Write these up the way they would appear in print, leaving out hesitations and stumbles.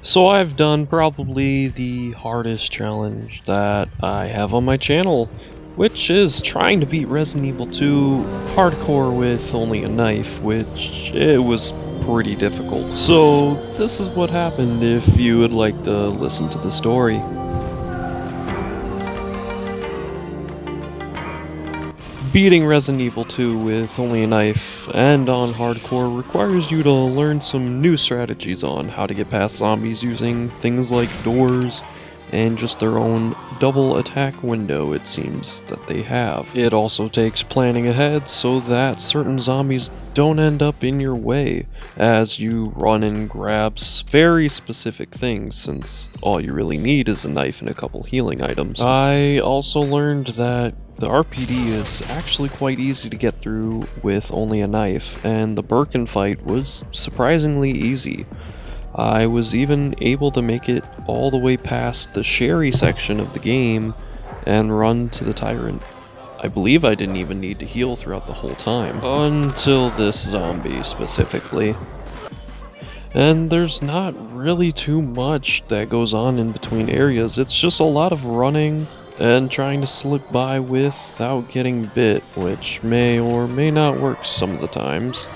So I've done probably the hardest challenge that I have on my channel, which is trying to beat Resident Evil 2 hardcore with only a knife, which it was pretty difficult. So this is what happened if you would like to listen to the story. Beating Resident Evil 2 with only a knife and on hardcore requires you to learn some new strategies on how to get past zombies using things like doors and just their own double attack window it seems that they have. It also takes planning ahead so that certain zombies don't end up in your way as you run and grab very specific things, since all you really need is a knife and a couple healing items. I also learned that the RPD is actually quite easy to get through with only a knife, and the Birkin fight was surprisingly easy. I was even able to make it all the way past the Sherry section of the game and run to the Tyrant. I believe I didn't even need to heal throughout the whole time, until this zombie specifically. And there's not really too much that goes on in between areas, it's just a lot of running and trying to slip by without getting bit, which may or may not work some of the times.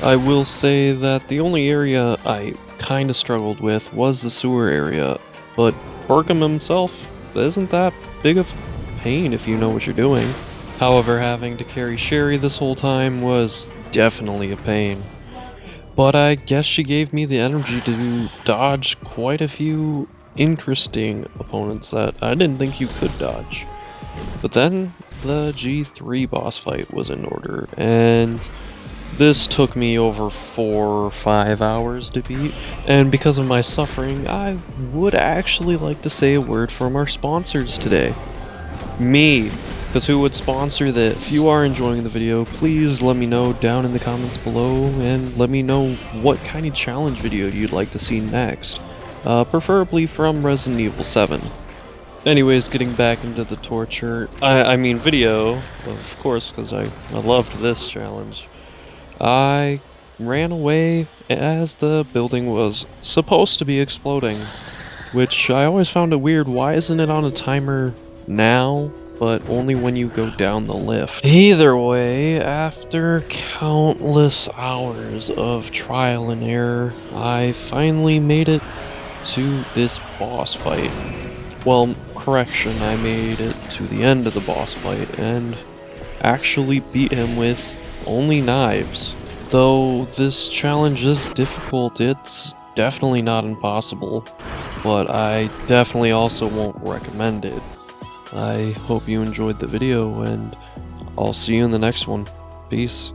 I will say that the only area I kinda struggled with was the sewer area, but Burkham himself isn't that big of a pain if you know what you're doing. However, having to carry Sherry this whole time was definitely a pain. But I guess she gave me the energy to dodge quite a few interesting opponents that I didn't think you could dodge. But then the G3 boss fight was in order, and this took me over 4 or 5 hours to beat, and because of my suffering, I would actually like to say a word from our sponsors today. Me, because who would sponsor this? If you are enjoying the video, please let me know down in the comments below, and let me know what kind of challenge video you'd like to see next. Preferably from Resident Evil 7. Anyways, getting back into the torture, I mean video, of course, because I loved this challenge. I ran away as the building was supposed to be exploding, which I always found it weird. Why isn't it on a timer now, but only when you go down the lift? Either way, after countless hours of trial and error, I finally made it to this boss fight. Well, correction, I made it to the end of the boss fight and actually beat him with only knives. Though this challenge is difficult, it's definitely not impossible, but I definitely also won't recommend it. I hope you enjoyed the video, and I'll see you in the next one. Peace.